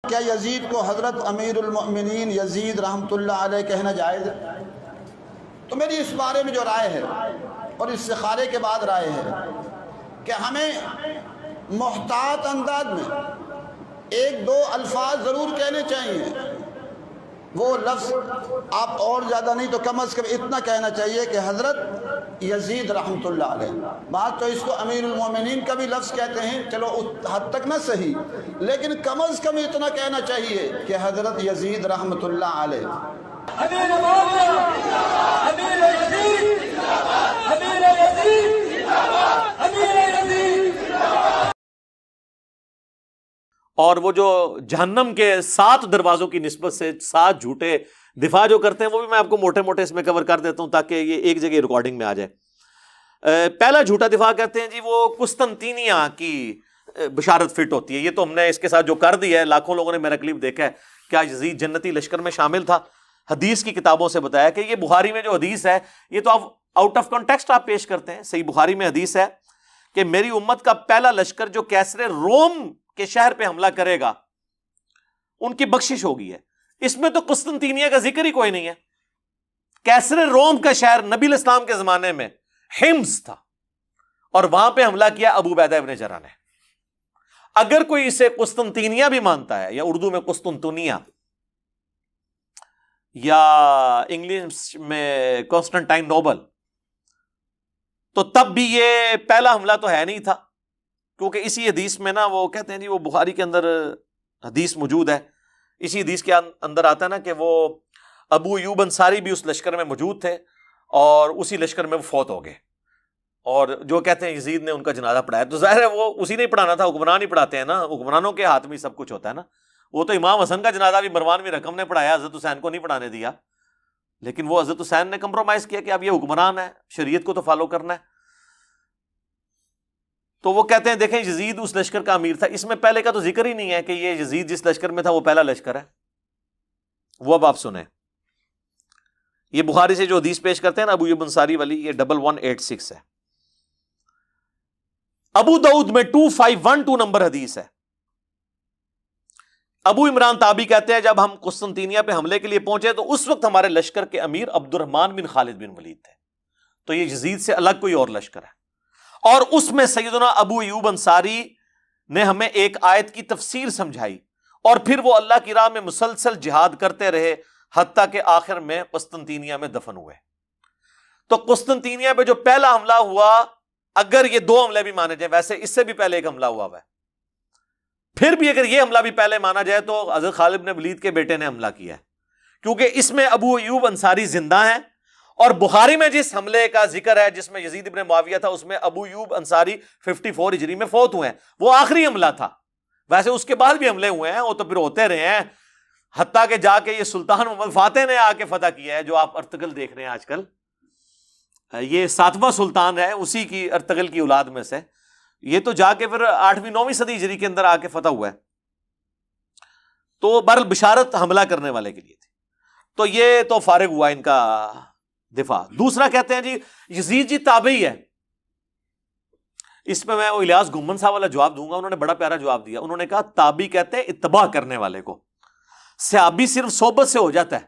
کیا یزید کو حضرت امیر المؤمنین یزید رحمۃ اللہ علیہ کہنا جائز ہے؟ تو میری اس بارے میں جو رائے ہے اور استخارے کے بعد رائے ہے کہ ہمیں محتاط انداز میں ایک دو الفاظ ضرور کہنے چاہیے. وہ لفظ آپ اور زیادہ نہیں تو کم از کم اتنا کہنا چاہیے کہ حضرت یزید رحمۃ اللہ علیہ. بات تو اس کو امیر المومنین کا بھی لفظ کہتے ہیں، چلو اس حد تک نہ صحیح، لیکن کم از کم اتنا کہنا چاہیے کہ حضرت یزید رحمۃ اللہ علیہ. امیر معاویہ، امیر یزید، امیر یزید، امیر یزید. اور وہ جو جہنم کے 7 دروازوں کی نسبت سے 7 جھوٹے دفاع جو کرتے ہیں وہ بھی میں آپ کو موٹے موٹے اس میں کور کر دیتا ہوں تاکہ یہ ایک جگہ ریکارڈنگ میں آ جائے. پہلا جھوٹا دفاع کہتے ہیں جی وہ قسطنطینیہ کی بشارت فٹ ہوتی ہے. یہ تو ہم نے اس کے ساتھ جو کر دیا ہے، لاکھوں لوگوں نے میرا کلپ دیکھا ہے، کیا یزید جنتی لشکر میں شامل تھا. حدیث کی کتابوں سے بتایا کہ یہ بخاری میں جو حدیث ہے یہ تو آپ آؤٹ آف کانٹیکسٹ آپ پیش کرتے ہیں. صحیح بخاری میں حدیث ہے کہ میری امت کا پہلا لشکر جو کیسر روم کے شہر پہ حملہ کرے گا ان کی بخشش ہوگی ہے. اس میں تو قسطنطینیہ کا ذکر ہی کوئی نہیں ہے. کیسر روم کا شہر نبی الاسلام کے زمانے میں حمص تھا اور وہاں پہ حملہ کیا ابو عبیدہ ابن جراح نے. اگر کوئی اسے قسطنطینیہ بھی مانتا ہے یا اردو میں قسطنطنیہ یا انگلش میں کانسٹنٹائن نوبل، تو تب بھی یہ پہلا حملہ تو ہے نہیں تھا، کیونکہ اسی حدیث میں نا وہ کہتے ہیں جی وہ بخاری کے اندر حدیث موجود ہے. اسی حدیث کے اندر آتا ہے نا کہ وہ ابو ایوب انصاری بھی اس لشکر میں موجود تھے اور اسی لشکر میں وہ فوت ہو گئے. اور جو کہتے ہیں یزید نے ان کا جنازہ پڑھایا، تو ظاہر ہے وہ اسی نے پڑھانا تھا، حکمران ہی پڑھاتے ہیں نا، حکمرانوں کے ہاتھ میں سب کچھ ہوتا ہے نا. وہ تو امام حسن کا جنازہ بھی مروان بن رقم نے پڑھایا، حضرت حسین کو نہیں پڑھانے دیا. لیکن وہ حضرت حسین نے کمپرومائز کیا کہ اب یہ حکمران ہے، شریعت کو تو فالو کرنا ہے. تو وہ کہتے ہیں دیکھیں یزید اس لشکر کا امیر تھا. اس میں پہلے کا تو ذکر ہی نہیں ہے کہ یہ یزید جس لشکر میں تھا وہ پہلا لشکر ہے. وہ اب آپ سنیں، یہ بخاری سے جو حدیث پیش کرتے ہیں نا ابو ایوب انصاری والی، یہ 1186 ہے. ابو داؤد میں 2512 نمبر حدیث ہے. ابو عمران تابی کہتے ہیں جب ہم قسطنطینیہ پہ حملے کے لیے پہنچے تو اس وقت ہمارے لشکر کے امیر عبد الرحمن بن خالد بن ولید تھے. تو یہ یزید سے الگ کوئی اور لشکر ہے. اور اس میں سیدنا ابو ایوب انصاری نے ہمیں ایک آیت کی تفسیر سمجھائی اور پھر وہ اللہ کی راہ میں مسلسل جہاد کرتے رہے حتیٰ کہ آخر میں قسطنطینیہ میں دفن ہوئے. تو قسطنطینیہ پہ جو پہلا حملہ ہوا، اگر یہ 2 حملے بھی مانے جائیں، ویسے اس سے بھی پہلے ایک حملہ ہوا ہے، پھر بھی اگر یہ حملہ بھی پہلے مانا جائے تو حضرت خالد بن ولید کے بیٹے نے حملہ کیا ہے، کیونکہ اس میں ابو ایوب انصاری زندہ ہیں. اور بخاری میں جس حملے کا ذکر ہے جس میں یزید ابن معاویہ تھا، اس میں ابو ایوب انصاری 54 ہجری میں فوت ہوئے ہیں. وہ آخری حملہ تھا. ویسے اس کے بعد بھی حملے ہوئے ہیں، وہ تو پھر ہوتے رہے ہیں، حتیٰ کہ جا کے یہ سلطان محمد فاتح نے آ کے فتح کیا ہے، جو آپ ارطغرل دیکھ رہے ہیں آج کل. یہ 7واں سلطان ہے اسی کی ارطغرل کی اولاد میں سے. یہ تو جا کے پھر 8ویں 9ویں صدی ہجری کے اندر آ کے فتح ہوا ہے. تو بہرحال بشارت حملہ کرنے والے کے لیے تھی. تو یہ تو فارغ ہوا ان کا دفاع. دوسرا کہتے ہیں جی یزید جی تابعی ہے. اس پہ میں الیاس گھمن صاحب والا جواب دوں گا، انہوں نے بڑا پیارا جواب دیا. انہوں نے کہا تابعی کہتے ہیں اتباع کرنے والے کو، صحابی صرف صحبت سے ہو جاتا ہے،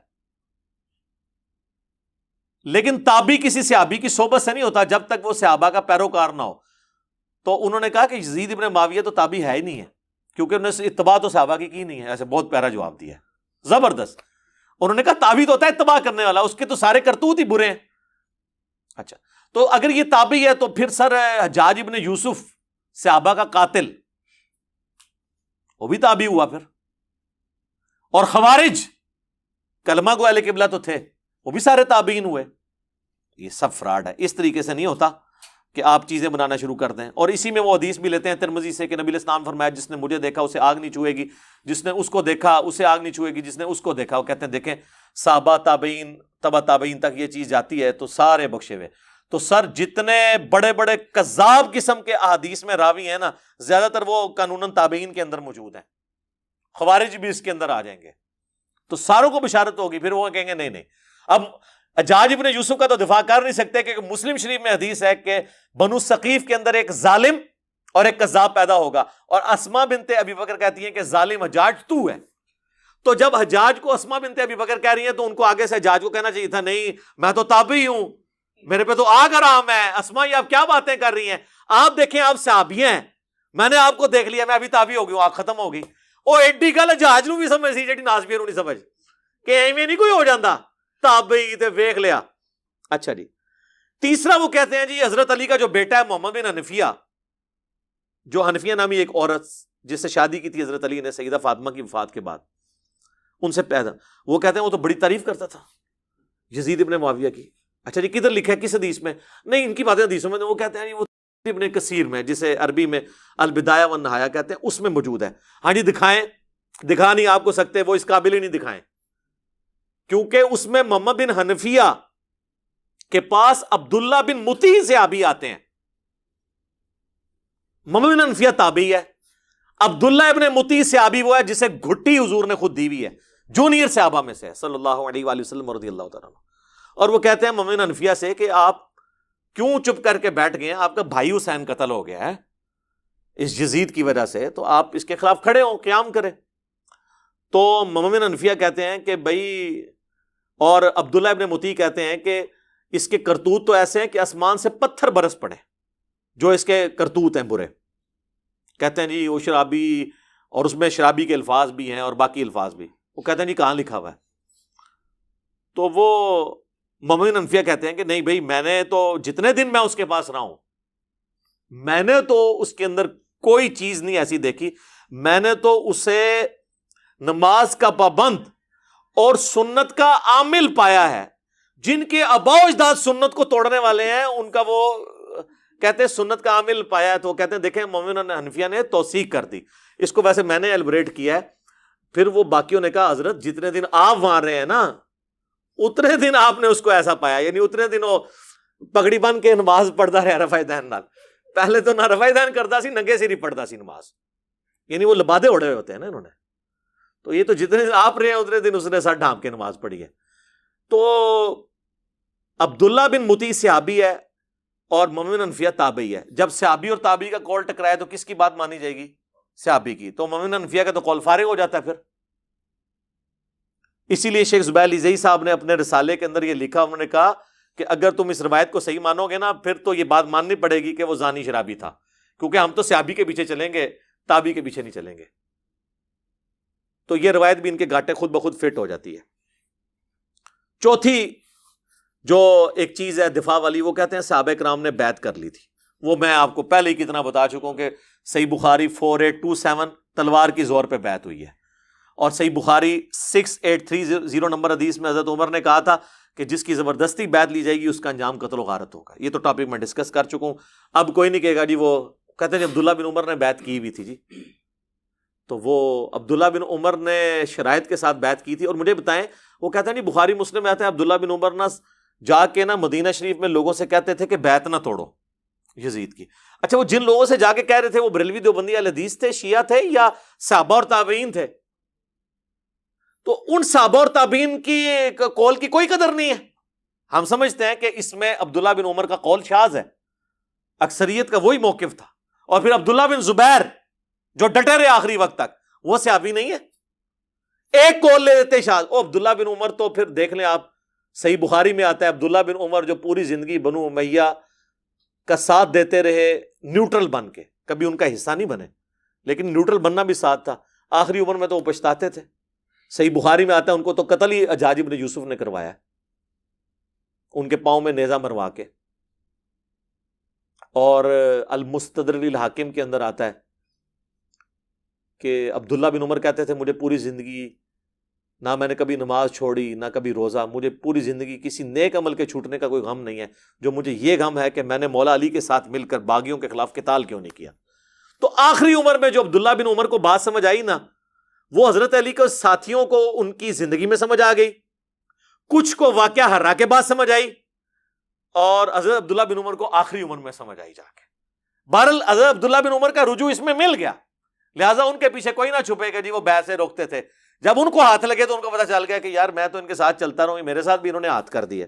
لیکن تابعی کسی صحابی کی صحبت سے نہیں ہوتا جب تک وہ صحابہ کا پیروکار نہ ہو. تو انہوں نے کہا کہ یزید ابن معاویہ تو تابعی ہے ہی نہیں ہے، کیونکہ انہوں نے اتباع تو صحابہ کی نہیں ہے. ایسے بہت پیارا جواب دیا ہے، زبردست. انہوں نے کہا تابعی تو ہوتا ہے اتباع کرنے والا، اس کے تو سارے کرتوت ہی برے ہیں. اچھا، تو اگر یہ تابعی ہے تو پھر سر حجاج ابن یوسف صحابہ کا قاتل، وہ بھی تابعی ہوا پھر. اور خوارج کلمہ گو اہل قبلہ تو تھے، وہ بھی سارے تابعین ہوئے. یہ سب فراڈ ہے. اس طریقے سے نہیں ہوتا کہ آپ چیزیں بنانا شروع کر دیں. اور اسی میں وہ حدیث بھی لیتے ہیں ترمذی سے کہ نبی الاسلام فرمایا جس نے مجھے دیکھا اسے آگ نہیں چھوئے گی، جس نے اس کو دیکھا اسے آگ نہیں چھوئے گی، جس نے اس کو دیکھا. وہ کہتے ہیں دیکھیں صحابہ تابعین تبع تابعین تک یہ چیز جاتی ہے تو سارے بخشے ہوئے. تو سر جتنے بڑے بڑے کذاب قسم کے احادیث میں راوی ہیں نا، زیادہ تر وہ قانوناً تابعین کے اندر موجود ہیں. خوارج بھی اس کے اندر آ جائیں گے تو ساروں کو بشارت ہوگی. پھر وہ کہیں گے نہیں نہیں. اب حجاج ابن یوسف کا تو دفاع کر نہیں سکتے کہ مسلم شریف میں حدیث ہے کہ بنو ثقیف کے اندر ایک ظالم اور ایک کذاب پیدا ہوگا، اور اسما بنت ابی بکر کہتی ہیں کہ ظالم حجاج تو ہے. تو جب حجاج کو اسما بنت ابی بکر کہہ رہی ہیں تو ان کو آگے سے حجاج کو کہنا چاہیے تھا نہیں میں تو تابعی ہوں، میرے پہ تو آگ حرام ہے، اسما یہ آپ کیا باتیں کر رہی ہیں؟ آپ دیکھیں آپ صحابی ہیں، میں نے آپ کو دیکھ لیا، میں ابھی تابعی ہو گئی ہوں، آگ ختم ہو گئی۔ وہ ایڈی گل حجاج نو بھی سمجھ سی جی ناصبی نو نہیں سمجھ کہ ایویں نہیں کوئی ہو جاتا تابعی تے ویکھ لیا۔ اچھا جی، تیسرا وہ کہتے ہیں جی حضرت علی کا جو بیٹا ہے محمد بن حنفیہ، جو حنفیہ نامی ایک عورت جس سے شادی کی تھی حضرت علی نے سیدہ فاطمہ کی وفات کے بعد، ان سے پیدا، وہ کہتے ہیں وہ تو بڑی تعریف کرتا تھا یزید ابن معاویہ کی۔ اچھا جی کدھر لکھا ہے کس حدیث میں؟ نہیں ان کی باتیں حدیثوں میں، وہ کہتے ہیں وہ ابن کثیر میں جسے عربی میں البدایہ والنہایہ کہتے ہیں اس میں موجود ہے۔ ہاں جی دکھائیں، دکھا نہیں آپ کو سکتے، وہ اس قابل ہی نہیں دکھائیں، کیونکہ اس میں محمد بن حنفیہ کے پاس عبداللہ بن مطیع سے آبی آتے ہیں۔ محمد بن حنفیہ تابعی ہے، عبداللہ ابن مطیع سے آبی وہ ہے جسے گھٹی حضور نے خود دی ہوئی ہے، جونیئر صحابہ میں سے ہے صلی اللہ علیہ وآلہ وسلم رضی اللہ تعالیٰ عنہ۔ اور وہ کہتے ہیں محمد بن حنفیہ سے کہ آپ کیوں چپ کر کے بیٹھ گئے ہیں؟ آپ کا بھائی حسین قتل ہو گیا ہے اس یزید کی وجہ سے، تو آپ اس کے خلاف کھڑے ہوں، قیام کریں۔ تو محمد بن حنفیہ کہتے ہیں کہ بھائی، اور عبداللہ ابن مطیع کہتے ہیں کہ اس کے کرتوت تو ایسے ہیں کہ آسمان سے پتھر برس پڑے جو اس کے کرتوت ہیں برے۔ کہتے ہیں جی وہ شرابی، اور اس میں شرابی کے الفاظ بھی ہیں اور باقی الفاظ بھی، وہ کہتے ہیں جی کہاں لکھا ہوا ہے؟ تو وہ محمد بن حنفیہ کہتے ہیں کہ نہیں بھائی، میں نے تو جتنے دن میں اس کے پاس رہا ہوں، میں نے تو اس کے اندر کوئی چیز نہیں ایسی دیکھی، میں نے تو اسے نماز کا پابند اور سنت کا عامل پایا ہے۔ جن کے آباء و اجداد سنت کو توڑنے والے ہیں ان کا وہ کہتے ہیں سنت کا عامل پایا ہے، تو وہ کہتے ہیں دیکھیں محمد بن حنفیہ نے توثیق کر دی اس کو۔ ویسے میں نے ایلبریٹ کیا ہے، پھر وہ باقیوں نے کہا حضرت جتنے دن آپ وہاں رہے ہیں نا اتنے دن آپ نے اس کو ایسا پایا، یعنی اتنے دن وہ پگڑی بن کے نماز پڑھتا رہا رفع دین نال، پہلے تو نہ رفع دین کرتا سی، ننگے سر ہی پڑھتا سی نماز، یعنی وہ لبادے اڑے ہوئے ہوتے ہیں نا انہوں نے۔ تو یہ تو جتنے دن آپ رہے ہیں اتنے دن اس نے سر ڈھانپ کے نماز پڑھی ہے۔ تو عبداللہ بن مطیع صحابی ہے اور محمد بن حنفیہ تابعی ہے۔ جب صحابی اور تابعی کا قول ٹکرائے تو کس کی بات مانی جائے گی؟ صحابی کی۔ تو محمد بن حنفیہ کا تو قول فارغ ہو جاتا ہے پھر۔ اسی لیے شیخ زبیر علیزئی صاحب نے اپنے رسالے کے اندر یہ لکھا، انہوں نے کہا کہ اگر تم اس روایت کو صحیح مانو گے نا پھر تو یہ بات ماننی پڑے گی کہ وہ زانی شرابی تھا، کیونکہ ہم تو صحابی کے پیچھے چلیں گے، تابعی کے پیچھے نہیں چلیں گے۔ تو یہ روایت بھی ان کے گھاٹے خود بخود فٹ ہو جاتی ہے۔ چوتھی جو ایک چیز ہے دفاع والی، وہ کہتے ہیں صحابہ کرام نے بیعت کر لی تھی۔ وہ میں آپ کو پہلے ہی کتنا بتا چکا ہوں کہ صحیح بخاری 4827 تلوار کی زور پہ بیعت ہوئی ہے، اور صحیح بخاری 6830 نمبر حدیث میں حضرت عمر نے کہا تھا کہ جس کی زبردستی بیعت لی جائے گی اس کا انجام قتل و غارت ہوگا۔ یہ تو ٹاپک میں ڈسکس کر چکا ہوں، اب کوئی نہیں کہے گا جی وہ کہتے ہیں عبداللہ بن عمر نے بیعت کی ہوئی تھی جی، تو وہ عبداللہ بن عمر نے شرائط کے ساتھ بیعت کی تھی۔ اور مجھے بتائیں، وہ کہتے ہیں جی بخاری مسلم میں آتا ہے عبداللہ بن عمر نہ جا کے نا مدینہ شریف میں لوگوں سے کہتے تھے کہ بیعت نہ توڑو یزید کی۔ اچھا وہ جن لوگوں سے جا کے کہہ رہے تھے وہ بریلوی دیوبندی اہل حدیث تھے، شیعہ تھے، یا صحابہ اور تابعین تھے؟ تو ان صحابہ اور تابعین کی قول کی کوئی قدر نہیں ہے۔ ہم سمجھتے ہیں کہ اس میں عبداللہ بن عمر کا قول شاذ ہے، اکثریت کا وہی موقف تھا۔ اور پھر عبداللہ بن زبیر جو ڈٹے رہے آخری وقت تک، وہ صحابی نہیں ہے، ایک قول لے لیتے شاذ۔ او عبداللہ بن عمر تو پھر دیکھ لیں آپ، صحیح بخاری میں آتا ہے عبداللہ بن عمر جو پوری زندگی بنو امیہ کا ساتھ دیتے رہے نیوٹرل بن کے، کبھی ان کا حصہ نہیں بنے، لیکن نیوٹرل بننا بھی ساتھ تھا۔ آخری عمر میں تو وہ پچھتاتے تھے۔ صحیح بخاری میں آتا ہے ان کو تو قتل ہی حجاج بن یوسف نے کروایا، ان کے پاؤں میں نیزہ مروا کے۔ اور المستدرک للحاکم کے اندر آتا ہے کہ عبداللہ بن عمر کہتے تھے مجھے پوری زندگی نہ میں نے کبھی نماز چھوڑی نہ کبھی روزہ، مجھے پوری زندگی کسی نیک عمل کے چھوٹنے کا کوئی غم نہیں ہے، جو مجھے یہ غم ہے کہ میں نے مولا علی کے ساتھ مل کر باغیوں کے خلاف قتال کیوں نہیں کیا۔ تو آخری عمر میں جو عبداللہ بن عمر کو بات سمجھ آئی نا، وہ حضرت علی کے ساتھیوں کو ان کی زندگی میں سمجھ آ گئی، کچھ کو واقعہ ہررا کے بعد سمجھ آئی، اور حضرت عبداللہ بن عمر کو آخری عمر میں سمجھ آئی جا کے۔ بہرحال حضرت عبداللہ بن عمر کا رجوع اس میں مل گیا، لہٰذا ان کے پیچھے کوئی نہ چھپے گا جی وہ بیعت سے روکتے تھے۔ جب ان کو ہاتھ لگے تو ان کو پتا چل گیا کہ یار میں تو ان کے ساتھ چلتا رہوں، میرے ساتھ بھی انہوں نے ہاتھ کر دیے۔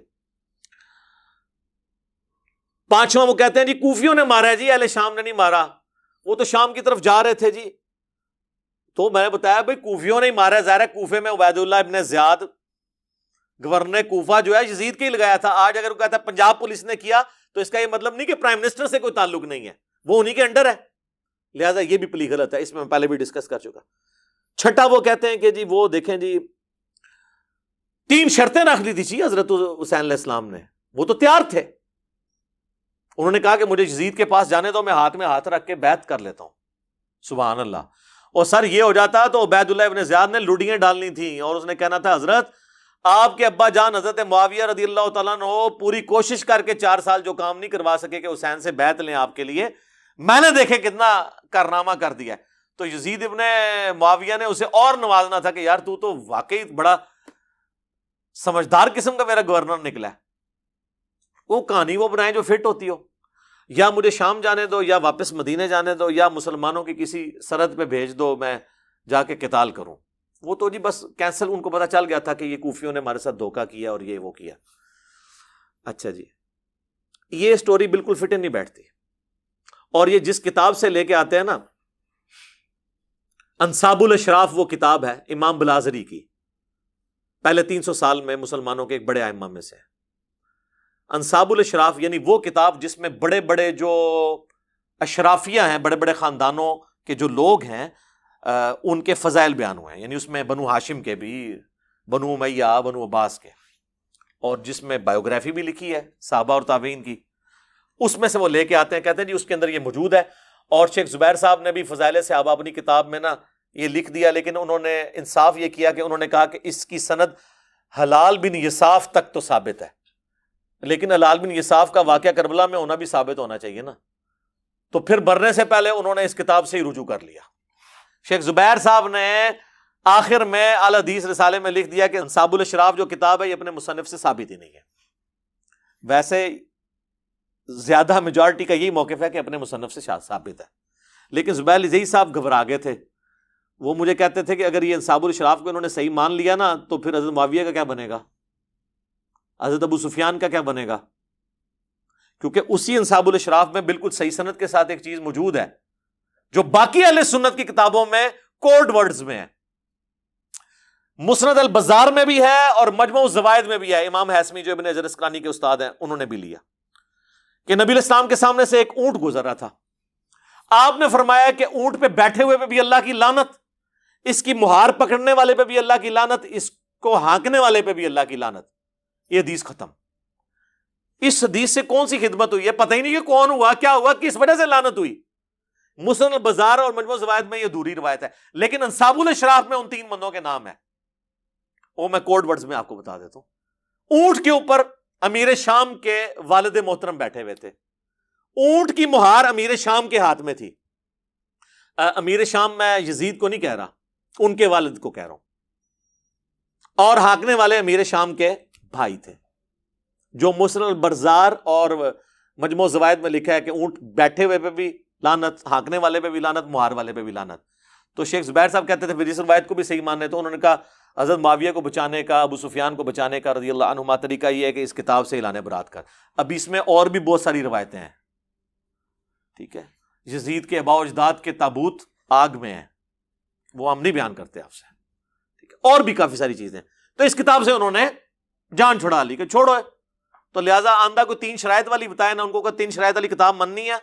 پانچواں وہ کہتے ہیں جی کوفیوں نے مارا ہے جی، اہل شام نے نہیں مارا، وہ تو شام کی طرف جا رہے تھے جی، تو میں نے بتایا بھائی کوفیوں نے ہی مارا، ظاہر ہے کوفے میں عبید اللہ ابن زیاد گورنر کوفہ جو ہے یزید کے ہی لگایا تھا. آج اگر وہ کہتا ہے پنجاب پولیس نے کیا تو اس کا یہ مطلب نہیں کہ پرائم منسٹر سے کوئی تعلق نہیں ہے، وہ انہی کے انڈر ہے. لہٰذا یہ بھی پلی غلط ہے، اس میں پہلے بھی ڈسکس کر چکا. چھٹا وہ کہتے ہیں کہ جی وہ دیکھیں جی 3 شرطیں رکھ لی تھی حضرت حسین علیہ السلام نے، وہ تو تیار تھے. انہوں نے کہا کہ مجھے یزید کے پاس جانے دو، میں ہاتھ رکھ کے بیعت کر لیتا ہوں. سبحان اللہ. اور سر یہ ہو جاتا تو عبید اللہ ابن زیاد نے لوڈیاں ڈالنی تھیں اور اس نے کہنا تھا حضرت آپ کے ابا جان حضرت معاویہ رضی اللہ تعالیٰ عنہ پوری کوشش کر کے 4 سال جو کام نہیں کروا سکے کہ حسین سے بیعت لیں آپ کے لیے، میں نے دیکھے کتنا کارنامہ کر دیا. تو یزید ابن معاویہ نے اسے اور نوازنا تھا کہ یار تو واقعی بڑا سمجھدار قسم کا میرا گورنر نکلا ہے. وہ کہانی وہ بنائیں جو فٹ ہوتی ہو، یا مجھے شام جانے دو یا واپس مدینے جانے دو یا مسلمانوں کی کسی سرحد پہ بھیج دو میں جا کے قتال کروں. وہ تو جی بس کینسل، ان کو پتا چل گیا تھا کہ یہ کوفیوں نے ہمارے ساتھ دھوکہ کیا اور یہ وہ کیا. اچھا جی یہ سٹوری بالکل فٹ نہیں بیٹھتی. اور یہ جس کتاب سے لے کے آتے ہیں نا، انصاب الاشراف وہ کتاب ہے امام بلازری کی، پہلے 300 سال میں مسلمانوں کے ایک بڑے ائمہ میں سے. انصاب الاشراف یعنی وہ کتاب جس میں بڑے بڑے جو اشرافیہ ہیں، بڑے بڑے خاندانوں کے جو لوگ ہیں ان کے فضائل بیان ہوئے ہیں. یعنی اس میں بنو ہاشم کے بھی، بنو امیہ، بنو عباس کے، اور جس میں بایوگرافی بھی لکھی ہے صحابہ اور تابعین کی. اس میں سے وہ لے کے آتے ہیں، کہتے ہیں جی اس کے اندر یہ موجود ہے. اور شیخ زبیر صاحب نے بھی فضائل صحابہ اپنی کتاب میں نا یہ لکھ دیا، لیکن انہوں نے انصاف یہ کیا کہ انہوں نے کہا کہ اس کی سند حلال بن یساف تک تو ثابت ہے، لیکن حلال بن یساف کا واقعہ کربلا میں ہونا بھی ثابت ہونا چاہیے نا. تو پھر مرنے سے پہلے انہوں نے اس کتاب سے ہی رجوع کر لیا. شیخ زبیر صاحب نے آخر میں اعلی حدیث رسالے میں لکھ دیا کہ انصاب الاشراف جو کتاب ہے یہ اپنے مصنف سے ثابت ہی نہیں ہے. ویسے زیادہ میجورٹی کا یہی موقف ہے کہ اپنے مصنف سے ثابت ہے، لیکن زبیر لزئی صاحب گھبرا گئے تھے. وہ مجھے کہتے تھے کہ اگر یہ انصاب الاشراف کو انہوں نے صحیح مان لیا نا تو پھر حضرت معاویہ کا کیا بنے گا، حضرت ابو سفیان کا کیا بنے گا. کیونکہ اسی انصاب الاشراف میں بالکل صحیح سند کے ساتھ ایک چیز موجود ہے جو باقی اہل سنت کی کتابوں میں کوڈ ورڈز میں ہے. مسند البزار میں بھی ہے اور مجموع الزوائد میں بھی ہے. امام حیثمی جو ابن حجر اسقلانی کے استاد ہیں انہوں نے بھی لیا کہ نبی علیہ السلام کے سامنے سے ایک اونٹ گزر رہا تھا. آپ نے فرمایا کہ اونٹ پہ بیٹھے ہوئے پہ بھی اللہ کی لعنت، اس کی مہار پکڑنے والے پہ بھی اللہ کی لعنت، اس کو ہانکنے والے پہ بھی اللہ کی لعنت. یہ حدیث ختم. اس حدیث سے کون سی خدمت ہوئی ہے پتہ ہی نہیں کہ کون ہوا، کیا ہوا، کس وجہ سے لعنت ہوئی. مسند البزار اور مجموع الزوائد میں یہ ادھوری روایت ہے، لیکن انصاب الاشراف میں ان 3 بندوں کے نام ہے. وہ میں کوڈ ورڈز میں آپ کو بتا دیتا ہوں. اونٹ کے اوپر امیر شام کے والد محترم بیٹھے ہوئے تھے. اونٹ کی مہار امیر شام کے ہاتھ میں تھی. امیر شام میں یزید کو نہیں کہہ رہا، ان کے والد کو کہہ رہا ہوں. اور ہانکنے والے امیر شام کے بھائی تھے. جو مسند البزار اور مجموع الزوائد میں لکھا ہے کہ اونٹ بیٹھے ہوئے پہ بھی لعنت، ہانکنے والے پہ بھی لعنت، مہار والے پہ بھی لعنت. تو شیخ زبیر صاحب کہتے تھے پھر اس روایت کو بھی صحیح ماننے. تو انہوں نے کہا حضرت معاویہ کو بچانے کا، ابو سفیان کو بچانے کا رضی اللہ عنہما طریقہ یہ ہے کہ اس کتاب سے اعلان برات کر. اب اس میں اور بھی بہت ساری روایتیں ہیں، ٹھیک ہے. یزید کے آباء و اجداد کے تابوت آگ میں ہیں، وہ ہم نہیں بیان کرتے آپ سے، ٹھیک ہے. اور بھی کافی ساری چیزیں. تو اس کتاب سے انہوں نے جان چھڑا لی کہ چھوڑو ہے. تو لہٰذا آندہ کو 3 شرائط والی بتائے نا، ان کو 3 شرائط والی کتاب مننی ہے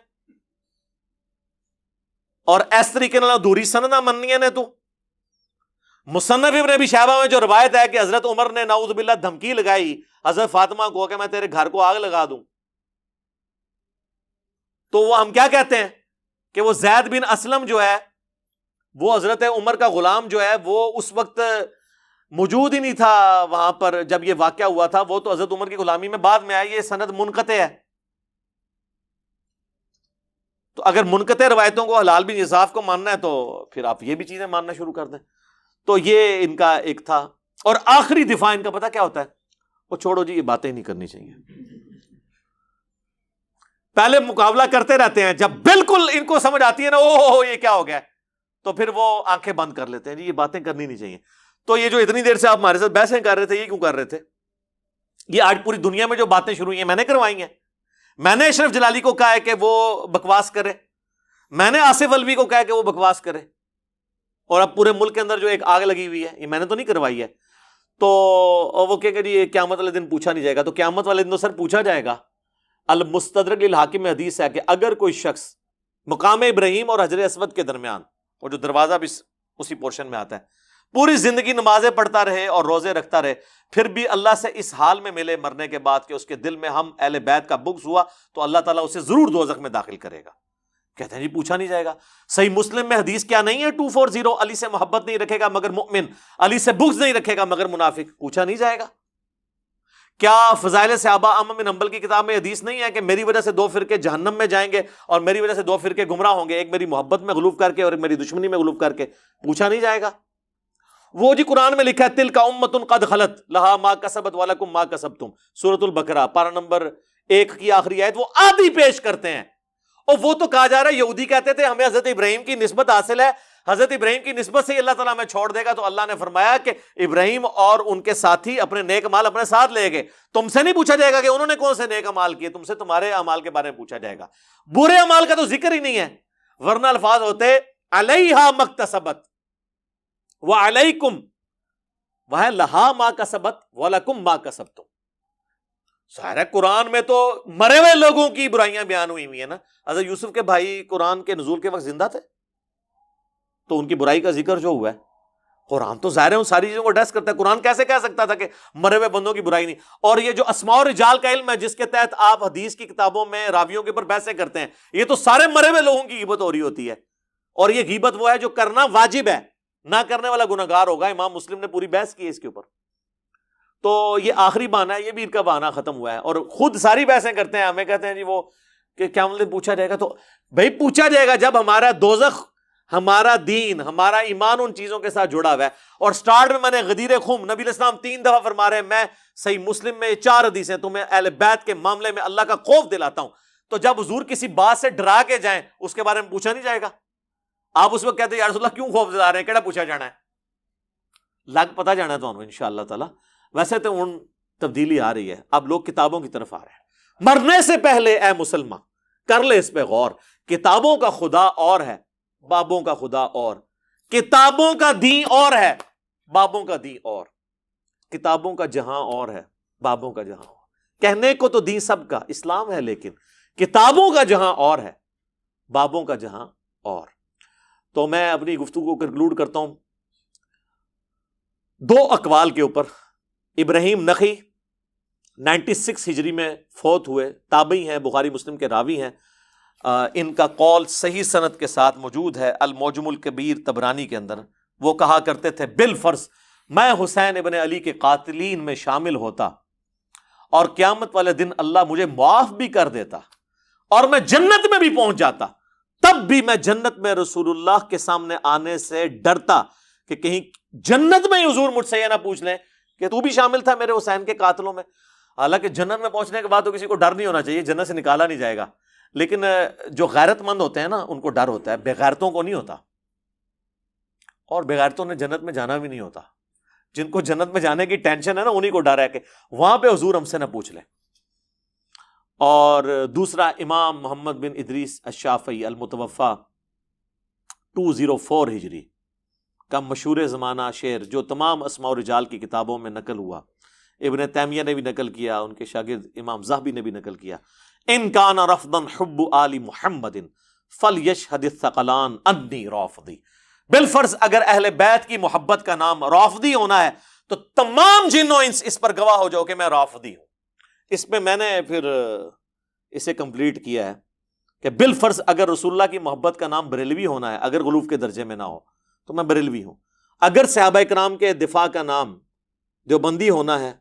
اور اس طریقے نہ ادھوری سند نہ مننی ہے نے. تو مصنف ابن ابی شیبہ میں جو روایت ہے کہ حضرت عمر نے نعوذ باللہ دھمکی لگائی حضرت فاطمہ کو کہ میں تیرے گھر کو آگ لگا دوں، تو وہ ہم کیا کہتے ہیں کہ وہ زید بن اسلم جو ہے وہ حضرت عمر کا غلام جو ہے وہ اس وقت موجود ہی نہیں تھا وہاں پر جب یہ واقعہ ہوا تھا. وہ تو حضرت عمر کی غلامی میں بعد میں آئی. یہ سند منقطع ہے. تو اگر منقطع روایتوں کو حلال بن یساف کو ماننا ہے تو پھر آپ یہ بھی چیزیں ماننا شروع کر دیں. تو یہ ان کا ایک تھا. اور آخری دفاع ان کا پتہ کیا ہوتا ہے؟ وہ چھوڑو جی یہ باتیں نہیں کرنی چاہیے. پہلے مقابلہ کرتے رہتے ہیں، جب بالکل ان کو سمجھ آتی ہے نا اوہ یہ کیا ہو گیا، تو پھر وہ آنکھیں بند کر لیتے ہیں جی یہ باتیں کرنی نہیں چاہیے. تو یہ جو اتنی دیر سے آپ ہمارے ساتھ بحثیں کر رہے تھے، یہ کیوں کر رہے تھے؟ یہ آج پوری دنیا میں جو باتیں شروع ہوئی ہیں میں نے کروائی ہیں. میں نے اشرف جلالی کو کہا ہے کہ وہ بکواس کرے، میں نے آصف الوی کو کہا ہے کہ وہ بکواس کرے، اور اب پورے ملک کے اندر جو ایک آگ لگی ہوئی ہے، یہ میں نے تو نہیں کروائی ہے، تو وہ کہ جی یہ قیامت والے دن پوچھا نہیں جائے گا. تو قیامت والے دن تو سر پوچھا جائے گا. المستدرک للحاکم میں حدیث ہے کہ اگر کوئی شخص مقام ابراہیم اور حجر اسود کے درمیان، اور جو دروازہ بھی اسی پورشن میں آتا ہے، پوری زندگی نمازیں پڑھتا رہے اور روزے رکھتا رہے، پھر بھی اللہ سے اس حال میں ملے مرنے کے بعد کہ اس کے دل میں ہم اہل بیت کا بغض ہوا، تو اللہ تعالیٰ اسے ضرور دوزخ میں داخل کرے گا. کہتے ہیں جی پوچھا نہیں جائے گا. صحیح مسلم میں حدیث کیا نہیں ہے 240، علی سے محبت نہیں رکھے گا مگر مؤمن، علی سے بغض نہیں رکھے گا مگر منافق. پوچھا نہیں جائے گا. کیا فضائل صحابہ احمد بن حنبل کی کتاب میں حدیث نہیں ہے کہ میری وجہ سے 2 فرقے جہنم میں جائیں گے اور میری وجہ سے 2 فرقے گمراہ ہوں گے، ایک میری محبت میں غلوف کر کے اور ایک میری دشمنی میں غلوف کر کے؟ پوچھا نہیں جائے گا. وہ جی قرآن میں لکھا ہے تلک امۃ قد خلت لہا ما کسبت ولکم ما کسبتم، سورۃ البقرہ پارہ نمبر 1 کی آخری آیت. وہ آدھی پیش کرتے ہیں. اور وہ تو کہا جا رہا ہے یہودی کہتے تھے ہمیں حضرت ابراہیم کی نسبت حاصل ہے، حضرت ابراہیم کی نسبت سے ہی اللہ تعالیٰ ہمیں چھوڑ دے گا. تو اللہ نے فرمایا کہ ابراہیم اور ان کے ساتھی اپنے نیک اعمال اپنے ساتھ لے گئے. تم سے نہیں پوچھا جائے گا کہ انہوں نے کون سے نیک اعمال کیے، تم سے تمہارے اعمال کے بارے میں پوچھا جائے گا. برے اعمال کا تو ذکر ہی نہیں ہے، ورنہ الفاظ ہوتے علیہا مکتسبت وعلیکم، وہ لہا ما کسبت ولکم ما کسبتم. ظاہر ہے قرآن میں تو مرے ہوئے لوگوں کی برائیاں بیان ہوئی ہیں نا. حضرت یوسف کے بھائی قرآن کے نزول کے وقت زندہ تھے تو ان کی برائی کا ذکر جو ہوا ہے، قرآن تو ظاہر ہے ان ساری چیزوں کو ڈیس کرتا ہے. قرآن کیسے کہہ سکتا تھا کہ مرے ہوئے بندوں کی برائی نہیں؟ اور یہ جو اسماء و رجال کا علم ہے جس کے تحت آپ حدیث کی کتابوں میں راویوں کے اوپر بحثیں کرتے ہیں، یہ تو سارے مرے ہوئے لوگوں کی غیبت ہو رہی ہوتی ہے. اور یہ غیبت وہ ہے جو کرنا واجب ہے، نہ کرنے والا گناہگار ہوگا. امام مسلم نے پوری بحث کی ہے اس کے اوپر. تو یہ آخری بہانہ ہے، یہ بھی ان کا بہانہ ختم ہوا ہے اور خود ساری بحثیں کرتے ہیں. ہمیں کہتے ہیں جی وہ کہ کیا مطلب پوچھا جائے گا. تو بھائی پوچھا جائے گا جب ہمارا دوزخ، ہمارا دین، ہمارا ایمان ان چیزوں کے ساتھ جڑا ہوا ہے. اور سٹارٹ میں نے غدیر خم، نبی علیہ السلام 3 دفعہ فرما رہے ہیں میں صحیح مسلم میں 4 حدیثیں تمہیں اہل بیت کے معاملے میں اللہ کا خوف دلاتا ہوں. تو جب حضور کسی بات سے ڈرا کے جائیں اس کے بارے میں پوچھا نہیں جائے گا. آپ اس وقت کہتے ہیں یا رسول اللہ کیوں خوف دلا رہے ہیں، کیڑا پوچھا جانا ہے؟ لگ پتہ جانا ہے تو انشاءاللہ تعالی. ویسے تو ان تبدیلی آ رہی ہے، اب لوگ کتابوں کی طرف آ رہے ہیں. مرنے سے پہلے اے مسلمان کر لے اس پہ غور، کتابوں کا خدا اور ہے، بابوں کا خدا اور. کتابوں کا دین اور ہے، بابوں کا دین اور. کتابوں کا جہاں اور ہے، بابوں کا جہاں اور. کہنے کو تو دین سب کا اسلام ہے، لیکن کتابوں کا جہاں اور ہے، بابوں کا جہاں اور. تو میں اپنی گفتگو کو کنکلوڈ کرتا ہوں 2 اقوال کے اوپر. ابراہیم نخعی 96 ہجری میں فوت ہوئے، تابعی ہیں، بخاری مسلم کے راوی ہیں. ان کا قول صحیح سند کے ساتھ موجود ہے المعجم الکبیر طبرانی کے اندر. وہ کہا کرتے تھے بالفرض میں حسین ابن علی کے قاتلین میں شامل ہوتا اور قیامت والے دن اللہ مجھے معاف بھی کر دیتا اور میں جنت میں بھی پہنچ جاتا، تب بھی میں جنت میں رسول اللہ کے سامنے آنے سے ڈرتا کہ کہیں جنت میں حضور مجھ سے یہ نہ پوچھ لیں کہ تو بھی شامل تھا میرے حسین کے قاتلوں میں. حالانکہ جنت میں پہنچنے کے بعد تو کسی کو ڈر نہیں ہونا چاہیے، جنت سے نکالا نہیں جائے گا. لیکن جو غیرت مند ہوتے ہیں نا ان کو ڈر ہوتا ہے، بے غیرتوں کو نہیں ہوتا. اور بے غیرتوں نے جنت میں جانا بھی نہیں ہوتا. جن کو جنت میں جانے کی ٹینشن ہے نا انہی کو ڈر ہے کہ وہاں پہ حضور ہم سے نہ پوچھ لیں. اور دوسرا امام محمد بن ادریس الشافعی المتوفا 204 ہجری کا مشہور زمانہ شعر جو تمام اسماء و رجال کی کتابوں میں نقل ہوا، ابن تیمیہ نے بھی نقل کیا، ان کے شاگرد امام ذہبی نے بھی نقل کیا. ان کان رفضا حب آل محمد فلیشہد الثقلان انی رافضی. بالفرض اگر اہل بیت کی محبت کا نام رافضی ہونا ہے تو تمام جن و انس اس پر گواہ ہو جاؤ کہ میں رافضی ہوں. اس پہ میں نے پھر اسے کمپلیٹ کیا ہے کہ بالفرض اگر رسول اللہ کی محبت کا نام بریلوی ہونا ہے، اگر غلوف کے درجے میں نہ ہو تو میں بریلوی ہوں. اگر صحابہ کرام کے دفاع کا نام دیوبندی ہونا ہے،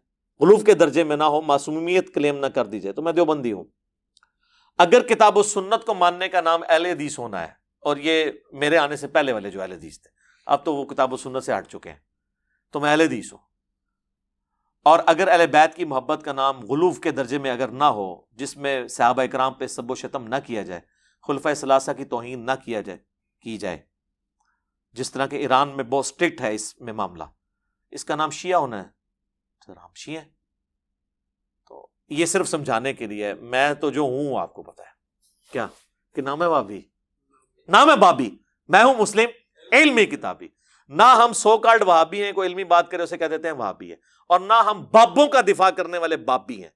غلوف کے درجے میں نہ ہو، معصومیت کلیم نہ کر دی جائے تو میں دیوبندی ہوں. اگر کتاب و سنت کو ماننے کا نام اہل حدیث ہونا ہے، اور یہ میرے آنے سے پہلے والے جو اہل حدیث تھے اب تو وہ کتاب و سنت سے ہٹ چکے ہیں، تو میں اہل حدیث ہوں. اور اگر اہل بیت کی محبت کا نام غلوف کے درجے میں اگر نہ ہو، جس میں صحابہ کرام پہ سب و شتم نہ کیا جائے، خلفۂ ثلاثہ کی توہین نہ کی جائے، جس طرح کہ ایران میں بہت اسٹرکٹ ہے اس میں معاملہ، اس کا نام شیعہ ہونا ہے، سر ہم شیعہ ہیں. تو یہ صرف سمجھانے کے لیے، میں تو جو ہوں آپ کو پتا ہے کیا کہ نام ہے بابی، نام ہے بابی، میں ہوں مسلم علمی کتابی. نہ ہم سو کالڈ وہابی ہیں، کوئی علمی بات کرے اسے کہہ دیتے ہیں وہابی ہے، اور نہ ہم بابوں کا دفاع کرنے والے بابی ہیں.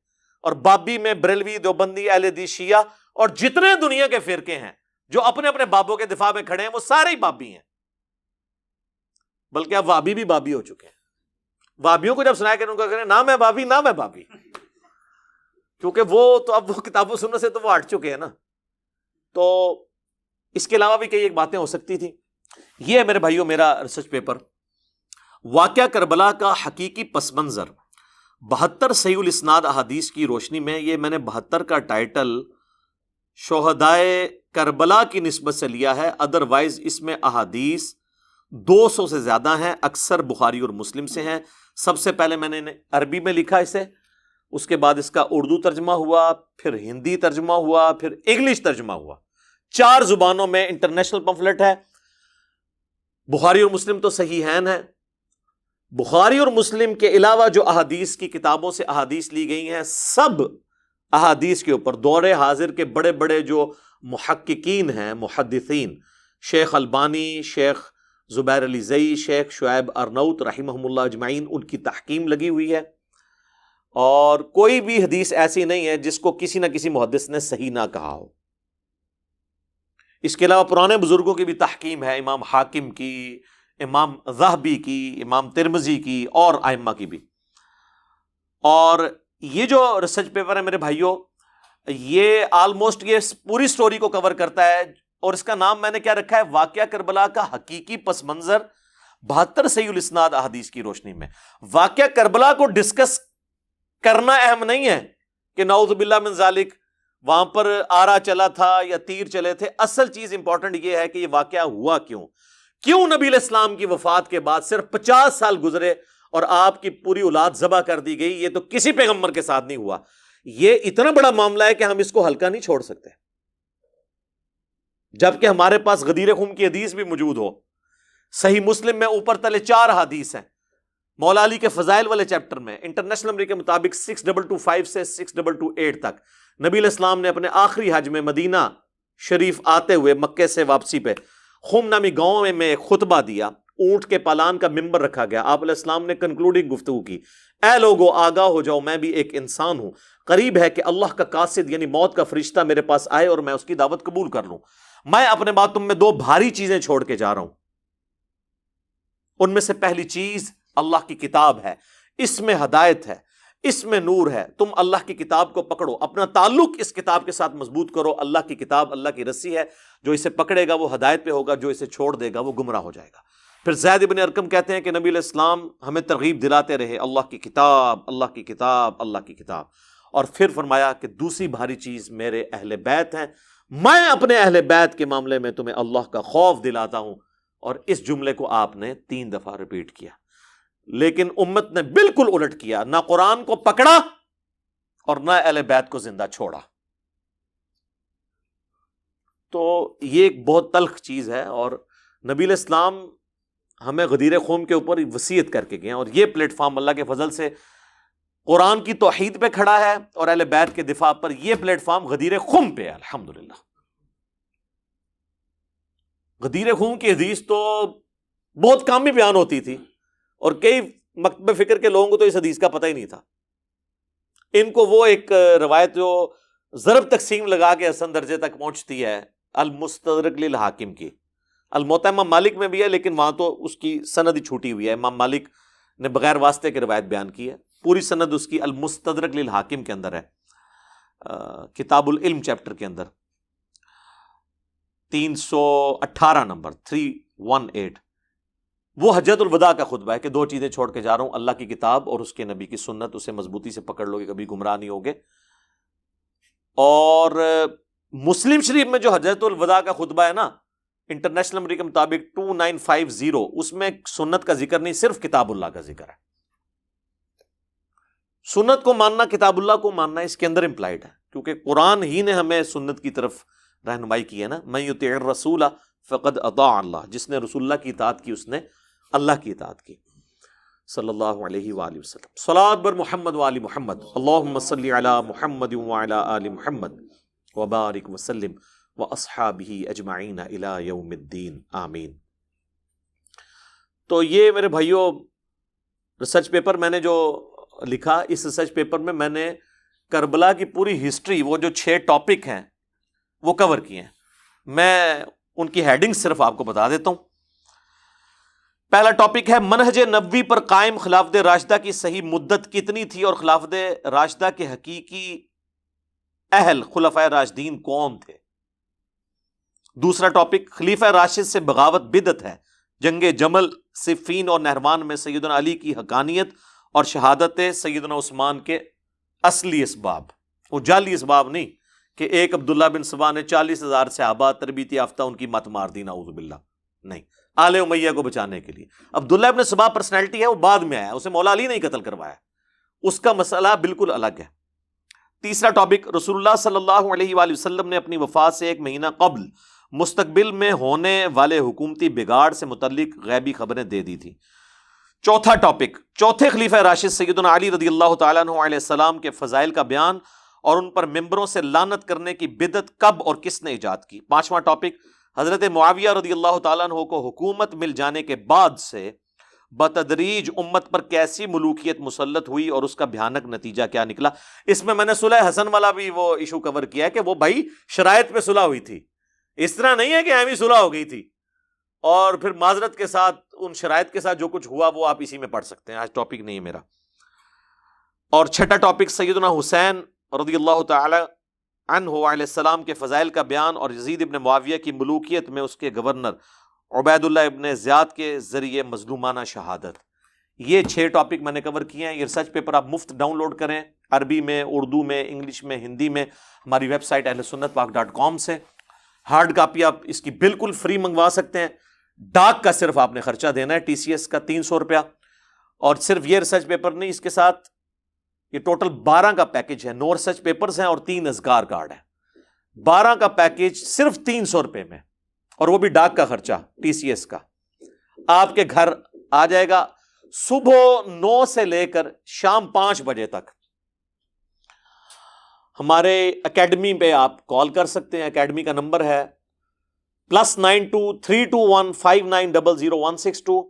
اور بابی میں بریلوی، دیوبندی، اہل حدیث، شیعہ اور جتنے دنیا کے فرقے ہیں جو اپنے اپنے بابوں کے دفاع میں کھڑے ہیں وہ سارے ہی بابی ہیں. بلکہ اب وہابی بھی بابی ہو چکے ہیں. وہابیوں کو جب سنایا کہ ان کو کہنے نہ میں بابی نہ میں بابی، کیونکہ وہ تو اب وہ کتاب و سنت سے تو وہ ہٹ چکے ہیں نا. تو اس کے علاوہ بھی کئی ایک باتیں ہو سکتی تھیں. یہ ہے میرے بھائیوں میرا ریسرچ پیپر، واقعہ کربلا کا حقیقی پس منظر 72 صحیح الاسناد احادیث کی روشنی میں. یہ میں نے 72 کا ٹائٹل شہدائے کربلا کی نسبت سے لیا ہے، ادروائز اس میں احادیث 200 سے زیادہ ہیں، اکثر بخاری اور مسلم سے ہیں. سب سے پہلے میں نے عربی میں لکھا اسے، اس کے بعد اس کا اردو ترجمہ ہوا، پھر ہندی ترجمہ ہوا، پھر انگلش ترجمہ ہوا. 4 زبانوں میں انٹرنیشنل پمفلٹ ہے. بخاری اور مسلم تو صحیحین ہے. بخاری اور مسلم کے علاوہ جو احادیث کی کتابوں سے احادیث لی گئی ہیں، سب احادیث کے اوپر دور حاضر کے بڑے بڑے جو محققین ہیں، محدثین، شیخ البانی، شیخ زبیر علی زئی، شیخ شعیب ارنوت رحمہم اللہ اجمعین، ان کی تحکیم لگی ہوئی ہے. اور کوئی بھی حدیث ایسی نہیں ہے جس کو کسی نہ کسی محدث نے صحیح نہ کہا ہو. اس کے علاوہ پرانے بزرگوں کی بھی تحکیم ہے، امام حاکم کی، امام ذہبی کی، امام ترمذی کی اور ائمہ کی بھی. اور یہ جو ریسرچ پیپر ہے میرے بھائیوں، یہ آلموسٹ یہ پوری سٹوری کو کور کرتا ہے، اور اس کا نام میں نے کیا رکھا ہے؟ واقعہ کربلا کا حقیقی پس منظر 72 صحیح الاسناد احادیث کی روشنی میں. واقعہ کربلا کو ڈسکس کرنا اہم نہیں ہے کہ نعوذ باللہ من ذالک وہاں پر آرا چلا تھا یا تیر چلے تھے. اصل چیز امپورٹنٹ یہ ہے کہ یہ واقعہ ہوا کیوں نبی علیہ السلام کی وفات کے بعد صرف 50 سال گزرے اور آپ کی پوری اولاد ذبح کر دی گئی. یہ تو کسی پیغمبر کے ساتھ نہیں ہوا. یہ اتنا بڑا معاملہ ہے کہ ہم اس کو ہلکا نہیں چھوڑ سکتے، جبکہ ہمارے پاس غدیر خون کی حدیث بھی موجود ہو. صحیح مسلم میں اوپر تلے 4 حدیث ہیں. مولا علی کے فضائل والے چیپٹر میں انٹرنیشنل نمبر کے مطابق 6225 سے 6228 تک نبی علیہ السلام نے اپنے آخری حج میں مدینہ شریف آتے ہوئے مکے سے واپسی پہ خم نامی گاؤں میں ایک خطبہ دیا. اونٹ کے پالان کا ممبر رکھا گیا. آپ علیہ السلام نے کنکلوڈنگ گفتگو کی، اے لوگو آگاہ ہو جاؤ، میں بھی ایک انسان ہوں. قریب ہے کہ اللہ کا قاصد یعنی موت کا فرشتہ میرے پاس آئے اور میں اس کی دعوت قبول کر لوں. میں اپنے بعد تم میں 2 بھاری چیزیں چھوڑ کے جا رہا ہوں. ان میں سے پہلی چیز اللہ کی کتاب ہے، اس میں ہدایت ہے، اس میں نور ہے. تم اللہ کی کتاب کو پکڑو، اپنا تعلق اس کتاب کے ساتھ مضبوط کرو. اللہ کی کتاب اللہ کی رسی ہے، جو اسے پکڑے گا وہ ہدایت پہ ہوگا، جو اسے چھوڑ دے گا وہ گمراہ ہو جائے گا. پھر زید بن ارقم کہتے ہیں کہ نبی علیہ السلام ہمیں ترغیب دلاتے رہے، اللہ کی کتاب، اللہ کی کتاب، اللہ کی کتاب. اور پھر فرمایا کہ دوسری بھاری چیز میرے اہل بیت ہیں، میں اپنے اہل بیت کے معاملے میں تمہیں اللہ کا خوف دلاتا ہوں. اور اس جملے کو آپ نے 3 دفعہ ریپیٹ کیا. لیکن امت نے بالکل الٹ کیا، نہ قرآن کو پکڑا اور نہ اہل بیت کو زندہ چھوڑا. تو یہ ایک بہت تلخ چیز ہے. اور نبی علیہ السلام ہمیں غدیر خم کے اوپر وصیت کر کے گئے ہیں، اور یہ پلیٹ فارم اللہ کے فضل سے قرآن کی توحید پہ کھڑا ہے اور اہل بیت کے دفاع پر یہ پلیٹ فارم غدیر خم پہ ہے. الحمدللہ. غدیر خم کی حدیث تو بہت کام بھی بیان ہوتی تھی، اور کئی مکتب فکر کے لوگوں کو تو اس حدیث کا پتہ ہی نہیں تھا. ان کو وہ ایک روایت جو ضرب تقسیم لگا کے حسن درجے تک پہنچتی ہے، المستدرک للحاکم کی، الموطا امام مالک میں بھی ہے لیکن وہاں تو اس کی سند ہی چھوٹی ہوئی ہے. امام مالک نے بغیر واسطے کی روایت بیان کی ہے، پوری سند اس کی المستدرک للحاکم کے اندر ہے، کتاب العلم چیپٹر کے اندر 318 نمبر 318. وہ حجت الوداع کا خطبہ ہے کہ 2 چیزیں چھوڑ کے جا رہا ہوں، اللہ کی کتاب اور اس کے نبی کی سنت. اسے مضبوطی سے پکڑ لو گے کبھی گمراہ نہیں ہوگے. اور مسلم شریف میں جو حجت الوداع کا خطبہ ہے نا، انٹرنیشنل نمبر کے مطابق 2950، اس میں سنت کا ذکر نہیں، صرف کتاب اللہ کا ذکر ہے. سنت کو ماننا کتاب اللہ کو ماننا اس کے اندر امپلائڈ ہے، کیونکہ قرآن ہی نے ہمیں سنت کی طرف رہنمائی کی ہے نا. من یطیع الرسول فقد اطاع اللہ، جس نے رسول اللہ کی اطاعت کی اس نے اللہ کی اطاعت کی. صلی اللہ علیہ وآلہ وسلم. صلاۃ بر محمد وآل محمد. اللہم صلی علی محمد وعلی آل محمد وبارک وسلم واصحابہ اجمعین الی یوم الدین. آمین. تو یہ میرے بھائیوں ریسرچ پیپر میں نے جو لکھا، اس ریسرچ پیپر میں میں نے کربلا کی پوری ہسٹری، وہ جو 6 ٹاپک ہیں وہ کور کیے ہیں. میں ان کی ہیڈنگ صرف آپ کو بتا دیتا ہوں. پہلا ٹاپک ہے منہج نبوی پر قائم خلافت راشدہ کی صحیح مدت کتنی تھی اور خلافت راشدہ کے حقیقی اہل خلفائے راشدین کون تھے. دوسرا ٹاپک خلیفہ راشد سے بغاوت بدعت ہے، جنگ جمل، صفین اور نہروان میں سیدنا علی کی حقانیت اور شہادت سیدنا عثمان کے اصلی اسباب، وہ جعلی اسباب نہیں کہ ایک عبداللہ بن سبا نے 40,000 صحابہ تربیت یافتہ ان کی مت مار دی، نعوذ باللہ، نہیں، آل امیہ کو بچانے کے لیے. عبداللہ بن سبا پرسنالٹی ہے، وہ بعد میں آیا، اسے مولا علی نہیں قتل کروایا، اس کا مسئلہ بالکل الگ ہے. تیسرا ٹاپک رسول اللہ صلی اللہ علیہ وآلہ وسلم نے اپنی وفات سے 1 مہینہ قبل مستقبل میں ہونے والے حکومتی بگاڑ سے متعلق غیبی خبریں دے دی تھی. چوتھا ٹاپک چوتھے خلیفہ راشد سیدنا علی رضی اللہ تعالیٰ عنہ علیہ السلام کے فضائل کا بیان اور ان پر ممبروں سے لعنت کرنے کی بدعت کب اور کس نے ایجاد کی. پانچواں ٹاپک حضرت معاویہ رضی اللہ تعالیٰ عنہ کو حکومت مل جانے کے بعد سے بتدریج امت پر کیسی ملوکیت مسلط ہوئی اور اس کا بھیانک نتیجہ کیا نکلا. اس میں نے صلح حسن والا بھی وہ ایشو کور کیا ہے کہ وہ بھائی شرائط پہ صلح ہوئی تھی، اس طرح نہیں ہے کہ ایویں صلح ہو گئی تھی اور پھر معذرت کے ساتھ ان شرائط کے ساتھ جو کچھ ہوا وہ آپ اسی میں پڑھ سکتے ہیں. آج ٹاپک نہیں ہے میرا. اور چھٹا ٹاپک سیدنا حسین رضی اللہ تعالی عنہ علیہ السلام کے فضائل کا بیان اور یزید ابن معاویہ کی ملوکیت میں اس کے گورنر عبید اللہ ابن زیاد کے ذریعے مظلومانہ شہادت. یہ 6 ٹاپک میں نے کور کیے ہیں. یہ ریسرچ پیپر آپ مفت ڈاؤن لوڈ کریں، عربی میں، اردو میں، انگلش میں، ہندی میں، ہماری ویب سائٹ ahlsunnatpak.com سے. ہارڈ کاپی آپ اس کی بالکل فری منگوا سکتے ہیں. ڈاک کا صرف آپ نے خرچہ دینا ہے، TCS کا 300 روپیہ. اور صرف یہ ریسرچ پیپر نہیں، اس کے ساتھ یہ ٹوٹل 12 کا پیکج ہے. 9 ریسرچ پیپرز ہیں اور 3 اذکار کارڈ ہیں. 12 کا پیکج صرف 300 روپے میں، اور وہ بھی ڈاک کا خرچہ TCS کا. آپ کے گھر آ جائے گا صبح 9 سے لے کر شام 5 بجے تک. ہمارے اکیڈمی پہ آپ کال کر سکتے ہیں. اکیڈمی کا نمبر ہے +92-321-5900-162.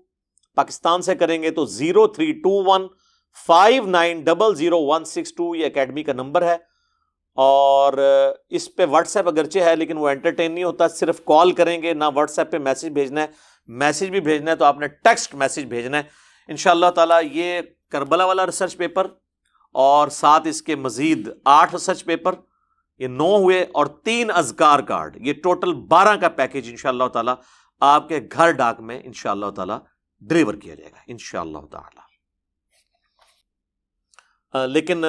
پاکستان سے کریں گے تو 0321-5900-162. یہ اکیڈمی کا نمبر ہے. اور اس پہ واٹس ایپ اگرچہ ہے لیکن وہ انٹرٹین نہیں ہوتا، صرف کال کریں گے، نہ واٹس ایپ پہ میسج بھیجنا ہے. میسج بھی بھیجنا ہے تو آپ نے ٹیکسٹ میسج بھیجنا ہے. انشاءاللہ تعالی یہ کربلا والا ریسرچ پیپر اور ساتھ اس کے مزید 8 ریسرچ پیپر، یہ 9 ہوئے، اور 3 اذکار کارڈ، یہ ٹوٹل 12 کا پیکج انشاءاللہ تعالی آپ کے گھر ڈاک میں انشاءاللہ تعالی ڈیلیور کیا جائے گا انشاءاللہ تعالی. لیکن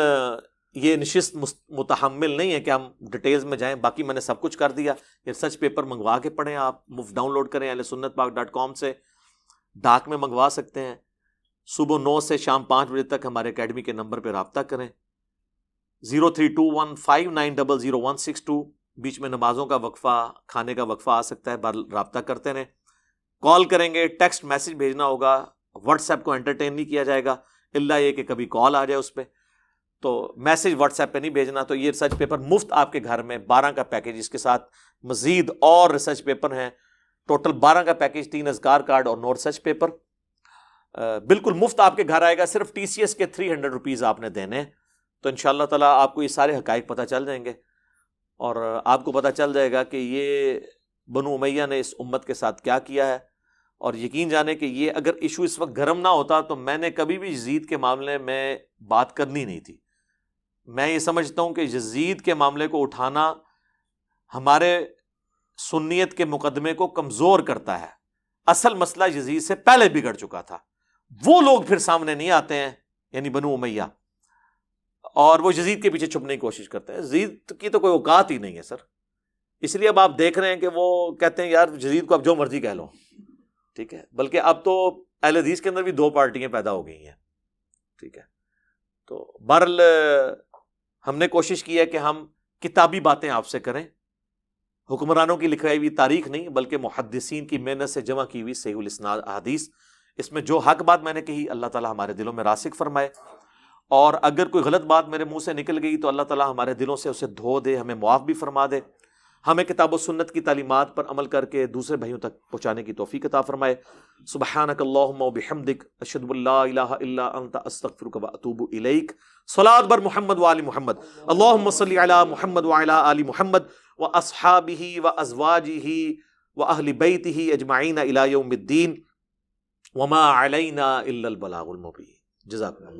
یہ نشست متحمل نہیں ہے کہ ہم ڈیٹیلز میں جائیں. باقی میں نے سب کچھ کر دیا. یہ ریسرچ پیپر منگوا کے پڑھیں، آپ مفت ڈاؤن لوڈ کریں ahlsunnatpak.com سے. ڈاک میں منگوا سکتے ہیں. صبح 9 سے شام 5 بجے تک ہمارے اکیڈمی کے نمبر پہ رابطہ کریں. 0321-5900-162. بیچ میں نمازوں کا وقفہ، کھانے کا وقفہ آ سکتا ہے، رابطہ کرتے رہیں. کال کریں گے، ٹیکسٹ میسج بھیجنا ہوگا. واٹس ایپ کو انٹرٹین نہیں کیا جائے گا الا یہ کہ کبھی کال آ جائے اس پہ، تو میسج واٹس ایپ پہ نہیں بھیجنا. تو یہ ریسرچ پیپر مفت آپ کے گھر میں 12 کا پیکج، اس کے ساتھ مزید اور ریسرچ پیپر ہیں. ٹوٹل 12 کا پیکج، 3 اذکار کارڈ اور 9 ریسرچ پیپر بالکل مفت آپ کے گھر آئے گا. صرف TCS کے 300 روپیز آپ نے دینے ہیں. تو انشاءاللہ تعالیٰ آپ کو یہ سارے حقائق پتہ چل جائیں گے اور آپ کو پتہ چل جائے گا کہ یہ بنو امیہ نے اس امت کے ساتھ کیا کیا ہے. اور یقین جانے کہ یہ اگر ایشو اس وقت گرم نہ ہوتا تو میں نے کبھی بھی یزید کے معاملے میں بات کرنی نہیں تھی. میں یہ سمجھتا ہوں کہ یزید کے معاملے کو اٹھانا ہمارے سنیت کے مقدمے کو کمزور کرتا ہے. اصل مسئلہ یزید سے پہلے بگڑ چکا تھا، وہ لوگ پھر سامنے نہیں آتے ہیں، یعنی بنو امیہ، اور وہ یزید کے پیچھے چھپنے کی کوشش کرتے ہیں. یزید کی تو کوئی اوقات ہی نہیں ہے سر. اس لیے اب آپ دیکھ رہے ہیں کہ وہ کہتے ہیں یار یزید کو اب جو مرضی کہہ لو، ٹھیک ہے. بلکہ اب تو اہل حدیث کے اندر بھی 2 پارٹیاں پیدا ہو گئی ہیں، ٹھیک ہے. تو بہرحال ہم نے کوشش کی ہے کہ ہم کتابی باتیں آپ سے کریں، حکمرانوں کی لکھائی ہوئی تاریخ نہیں بلکہ محدثین کی محنت سے جمع کی ہوئی صحیح الاسناد احادیث. اس میں جو حق بات میں نے کہی اللہ تعالیٰ ہمارے دلوں میں راسخ فرمائے، اور اگر کوئی غلط بات میرے منہ سے نکل گئی تو اللہ تعالیٰ ہمارے دلوں سے اسے دھو دے، ہمیں معاف بھی فرما دے. ہمیں کتاب و سنت کی تعلیمات پر عمل کر کے دوسرے بھائیوں تک پہنچانے کی توفیق عطا فرمائے. سبحانک اللہم و بحمدک اشہد ان لا الہ الا انت استغفرک و اتوب الیک. صلاۃ بر محمد و آل محمد. اللہم صلی علی محمد و علی آل محمد و اصحابہ و ازواجہ و اہل بیتہ اجمعین الی یوم الدین وما علینا الا البلاغ المبین. جزاکم اللہ.